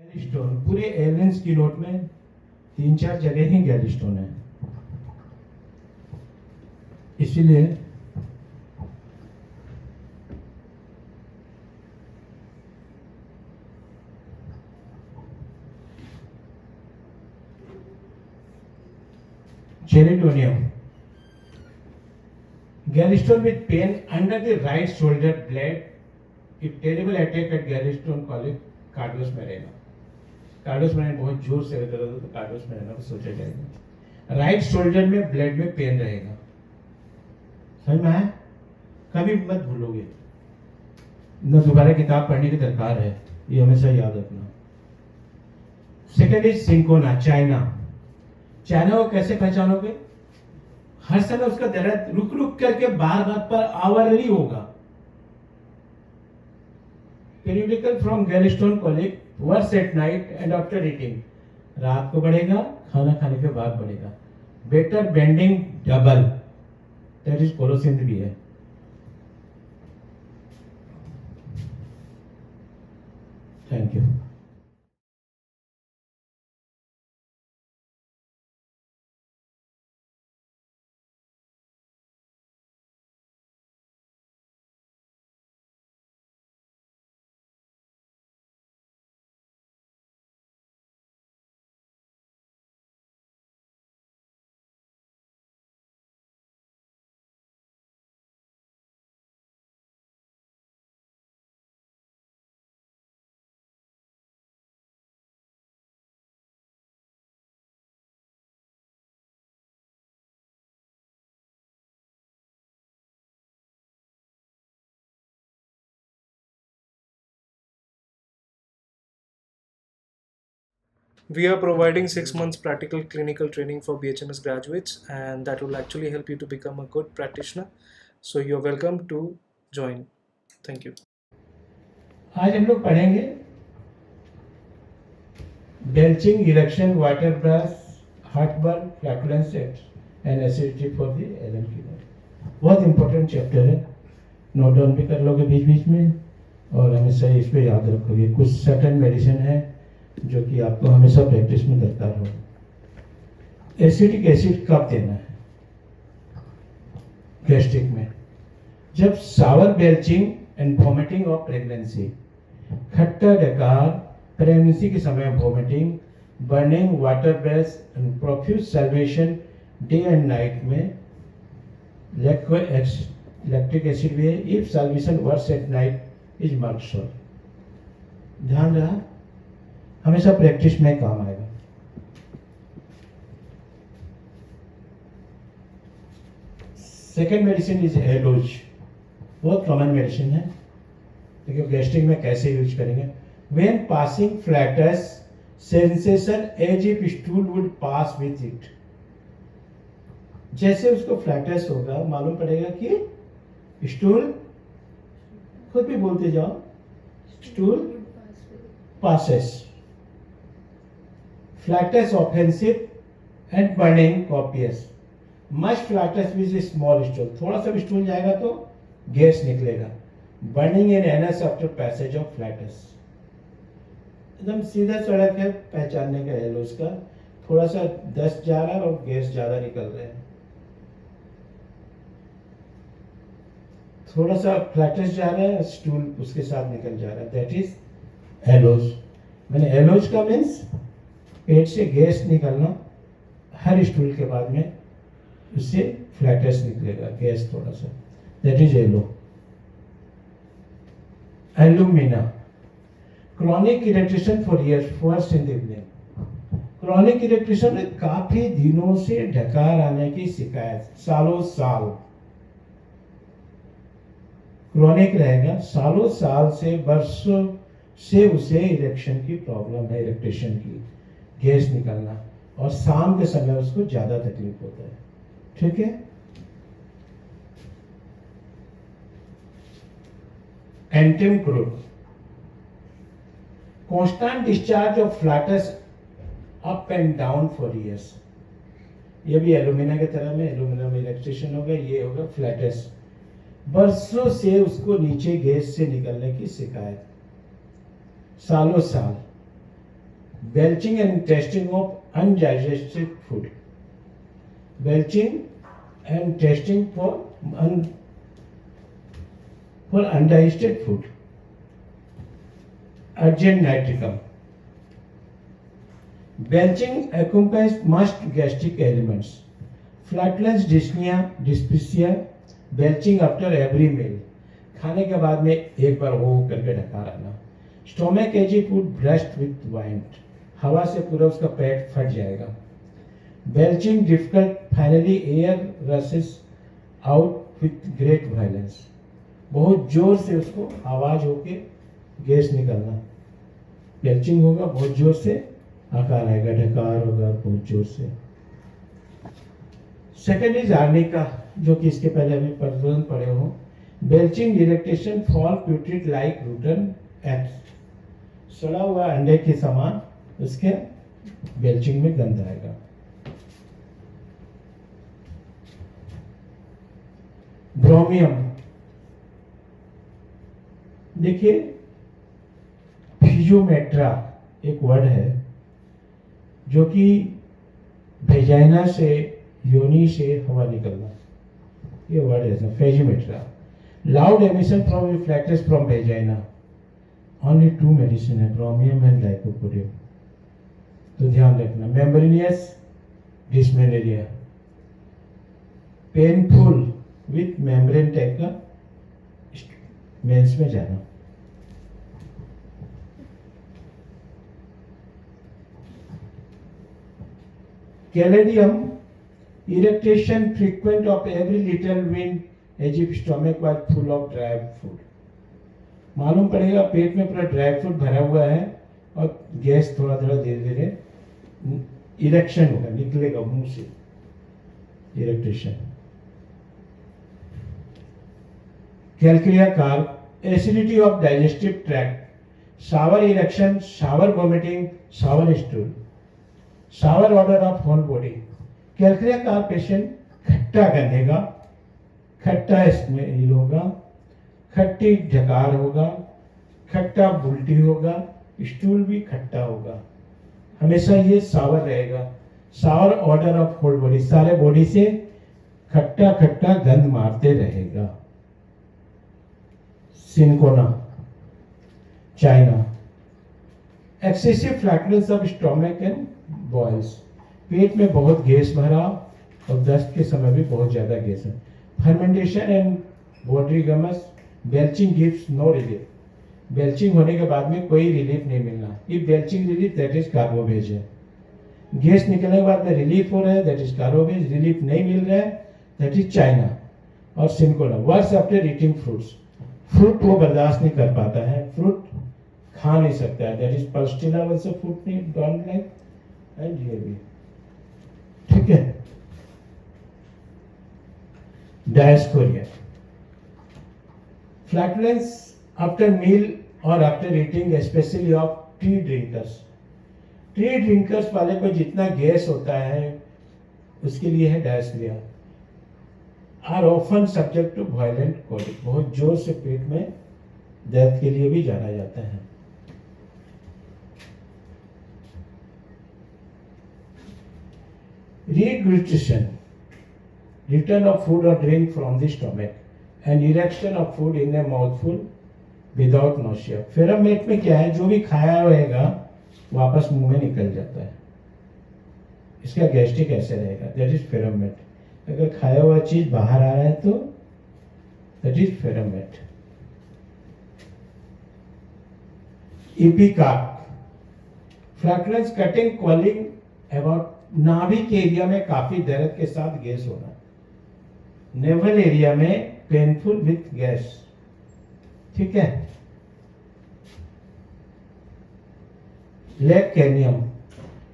गैलिस्टोन पूरे एलियंस की नोट में 3-4 जगह ही गैलिस्टोन है, इसीलिए Cheritonium. Gallstone with pain under the right shoulder blade. If terrible attack at Gallstone colic, कार्डियोस में रहेगा. कार्डियोस में बहुत जोर से दर्द हो तो कार्डियोस में रहना सोचा जाएगा. राइट शोल्डर में ब्लेड में पेन रहेगा. समझ में आया? कभी मत भूलोगे. न दोबारा किताब पढ़ने की दरकार है, ये हमेशा याद रखना. Second is cinchona, China. China को कैसे पहचानोगे? हर समय उसका दर्द रुक रुक करके बार बार पर आवरली होगा. Periodical from gallstone colic, worse at night and after eating. रात को बढ़ेगा, खाना खाने के बाद बढ़ेगा. Better bending double, that is colocynth भी है. Thank you. We are providing 6 months practical clinical training for BHMS graduates, and that will actually help you to become a good practitioner. So you're welcome to join. Thank you. आज हम लोग पढ़ेंगे belching, eructation, water brash, heartburn, flatulence and acidity for the Allen fever. बहुत important chapter है. Note down भी कर लोगे बीच बीच में और हमेशा इस पे याद रखोगे. कुछ सर्टेन मेडिसिन है जो कि आपको हमेशा प्रैक्टिस में दरकार हो. एसिडिक एसिड कब देना है गैस्ट्रिक में? जब sour belching and vomiting of pregnancy, खट्टा डकार, प्रेगनेंसी के समय vomiting, burning, water breath and profuse salivation day and night में. लैक्टिक एसिड भी है. If salivation worse at night is merc shot. ध्यान रहा, हमेशा प्रैक्टिस में काम आएगा. Second medicine is aloes. बहुत कॉमन मेडिसिन है. देखिए गैस्ट्रिक में कैसे यूज करेंगे. When passing flatus, sensation as if stool would pass with it. जैसे उसको फ्लैटस होगा, मालूम पड़ेगा कि स्टूल, खुद भी बोलते जाओ, stool passes. Flatus offensive and burning copious. Much flatus with small stool. थोड़ा सा भी स्टूल जाएगा तो गैस निकलेगा. Burning in anus after passage of flatus. एकदम सीधा सड़क है पहचानने का एलोस का. थोड़ा सा दस्त जा रहा है और गैस ज्यादा निकल रहे हैं. थोड़ा सा फ्लैटस जा रहा है, स्टूल उसके साथ निकल जा रहा है. That is aloes. मैंने एलोस का मीन्स पेट से गैस निकलना. हर स्टूल के बाद में उससे फ्लैटस निकलेगा, गैस थोड़ा सा. That is Aloe. Alumina, chronic irritation for years, first in the evening. Chronic irritation में काफी दिनों से डकार आने की शिकायत, सालों साल क्रॉनिक रहेगा. सालों साल से, वर्षों से उसे इरेक्शन की प्रॉब्लम है, इरिटेशन की, गैस निकलना, और शाम के समय उसको ज्यादा तकलीफ होता है. ठीक है. Antim crud, constant discharge of flatus up and down for years. ये भी एलुमिना की तरह में, एलुमिना में इरेक्शन होगा, ये होगा फ्लैटस. बरसों से उसको नीचे गैस से निकलने की शिकायत, सालों साल. belching and testing of undigested food. Belching and testing for undigested food. Urgent nitricum. Belching accompanies most gastric ailments. Flatulence, dyspnea, dyspepsia, belching after every meal. खाने के बाद में एक बार वो करके ढका रहना. Stomach as food brushed with wind. हवा से पूरा उसका पेट फट जाएगा. Belching difficult, finally air rushes out with great violence. बहुत जोर से उसको आवाज होके गैस निकलना. बेल्चिंग होगा, बहुत जोर से आकार आएगा, ढकार होगा बहुत जोर से. सेकेंड इज आर्निका, जो कि इसके पहले अभी प्रदर्शन पढ़े हो. Belching eructation foul putrid like rotten eggs. सड़ा हुआ अंडे के समान उसके बेल्चिंग में गंध आएगा. ब्रोमियम, देखिए फिजियोमेट्रा एक वर्ड है जो कि वेजाइना से, योनि से हवा निकलना, ये वर्ड है physometra. Loud emission from reflectors from vagina. Only 2 medicine है, ब्रोमियम एंड लाइकोपोडियम, तो ध्यान रखना. Membranous dysmenorrhoea, painful with membrane type का मेंस में जाना. Caladium, eructation frequent of every little wind as if stomach was full of dry food. मालूम पड़ेगा पेट में पूरा ड्राई फ्रूट भरा हुआ है और गैस थोड़ा थोड़ा धीरे धीरे इरेक्शन होगा, निकलेगा मुंह से eructation. Calcarea carb, acidity of digestive tract, sour eructation, sour vomiting, sour stool, sour odour of whole body. Calcarea carb patient खट्टा गंधेगा, खट्टा स्मेल होगा, खट्टी ढकार होगा, खट्टा उल्टी होगा, स्टूल भी खट्टा होगा. हमेशा ये सावर रहेगा. Sour odour of whole body, सारे बॉडी से खट्टा खट्टा गंध मारते रहेगा. Cinchona, china, excessive flatness of stomach and bowels, पेट में बहुत गैस भरा और दस्त के समय भी बहुत ज्यादा गैस है. Fermentation and body gums, belching gives no relief. Belching होने के बाद में कोई रिलीफ नहीं मिलना. If belching relief that is carbo veg. Gas निकलने के बाद में रिलीफ हो रहा है दैट इज कार्बोवेज. रिलीफ नहीं मिल रहा है दैट इज चाइना. और Cinchona, worse after eating fruits, fruit वो बर्दाश्त नहीं कर पाता है, फ्रूट खा नहीं सकता है, that is Pulsatilla also fruit नहीं डोंट लाइक एंड ये भी. ठीक है. डायस्कोरिया, फ्लैटुलेंस आफ्टर मील और after eating, especially of tea drinkers. Tea drinkers वाले को जितना गैस होता है उसके लिए है Dioscorea. Are often subject to violent colic, बहुत जोर से पेट में दर्द के लिए भी जाना जाता है. Regurgitation, return of food or drink from the stomach, and erection of food in a mouthful without nausea. फेरमेट में क्या है, जो भी खाया रहेगा वापस मुंह में निकल जाता है. इसका गैस्ट्रिक ऐसे रहेगा, दैट इज फेरमेट. अगर खाया हुआ चीज बाहर आ रहा है तो that is ferment. Ipecac, flatulence, cutting, calling about, नाभिक एरिया में काफी दर्द के साथ गैस होना. नेवल एरिया में पेनफुल विथ गैस. ठीक है. Lac caninum,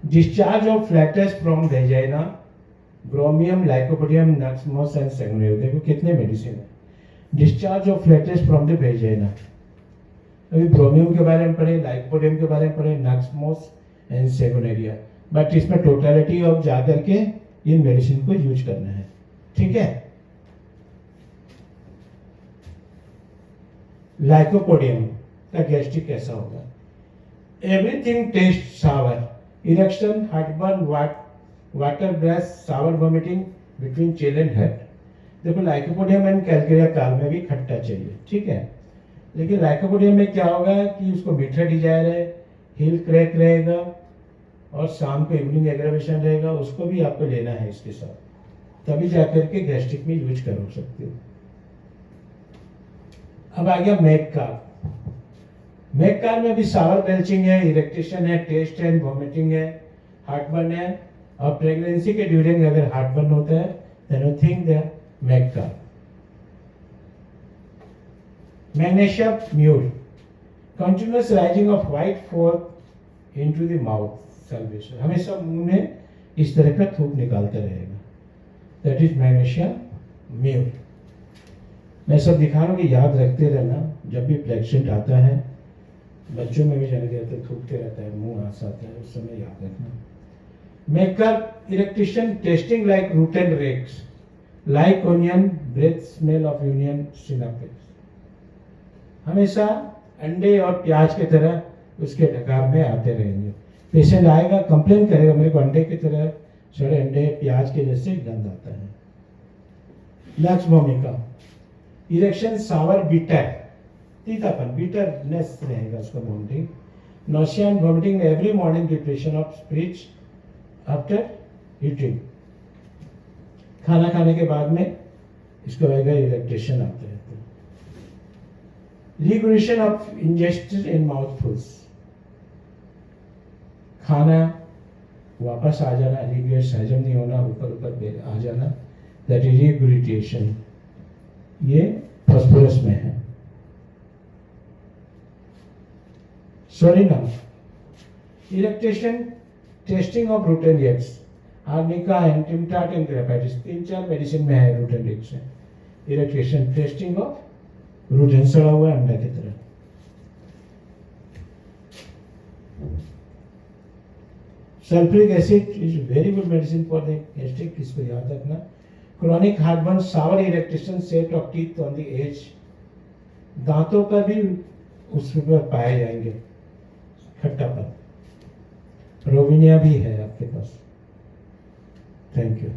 discharge of flatus from vagina, bromium, lycopodium, nux moschata and sanguinaria. देखो कितने मेडिसिन है. Discharge of flatus from the vagina, अभी ब्रोमियम के बारे में पढ़े, लाइकोपोडियम के बारे में पढ़े, नक्समोस एंड सेगुनेरिया. बट इसमें टोटलिटी ऑफ जाकर के इन मेडिसिन को यूज करना है. ठीक है. लाइकोपोडियम का गैस्ट्रिक कैसा होगा. everything tastes sour. Erection, heartburn, water breath, sour vomiting between chill and hot. देखो लाइकोपोडियम एंड कैलकेरिया काल में भी खट्टा चाहिए, ठीक है, लेकिन लाइकोपोडियम में क्या होगा कि उसको मीठा डिजायर है, हिल क्रैक रहेगा और शाम को इवनिंग एग्रावेशन रहेगा, उसको भी आपको लेना है इसके साथ, तभी जाकर के गैस्ट्रिक में यूज कर सकते हो। अब आ गया मैककार में भी सावर बेल्चिंग है, इरेक्टेशन है, टेस्ट एंड वॉमिटिंग है, हार्टबर्न है, और प्रेगनेंसी के ड्यूरिंग अगर हार्टबर्न होता है देन यू थिंक द मैककार। Magnesium mur, continuous rising of white froth into the mouth salivation, हमेशा मुंह में इस तरह का थूक निकालता रहेगा, दैट इज मैग्नीशियम म्यूल। मैं सब दिखा रहा हूँ कि याद रखते रहना, जब भी प्लेक्सेंट आता है, बच्चों में भी जाने देते थूकते रहता है, मुंह आस आता है, उस समय याद रखना। मेकर eructation tasting like rot and eggs, like onion, breath smell of onion sinapis, हमेशा अंडे और प्याज की तरह उसके डकार में आते रहेंगे। पेशेंट आएगा कंप्लेन करेगा मेरे को अंडे की तरह सड़े अंडे प्याज के जैसे गंध आता है। लक्स भूमिका, इरेक्शन सावर बिटर, तीतापन बिटरनेस रहेगा उसका vomiting, nausea and vomiting every morning, depression of speech after eating, खाना खाने के बाद में इसको रहेगा इरेक्टेशन आते रहते हैं। रिगुलेशन ऑफ इंजेस्टेड इन माउथफुल्स, खाना वापस आ जाना, रिग्रेट हजम नहीं होना, ऊपर ऊपर आ जाना, दैट इज रिगुलेटेशन, ये फॉस्फोरस में है। Solanum, eructation, tasting of rotten eggs, arnica, antim tart and graphites, 3-4 medicine में है रूट एंड एग्स है। Eructation, tasting of rotten, सड़ा हुआ अंडा की तरह। Sulphuric acid is very good medicine for the gastric, इसको याद रखना। Chronic heartburn, sour eructation, set of teeth on the edge, दांतों पर भी उस पर पाए जाएंगे खट्टापन। रोविनिया भी है आपके पास। Thank you.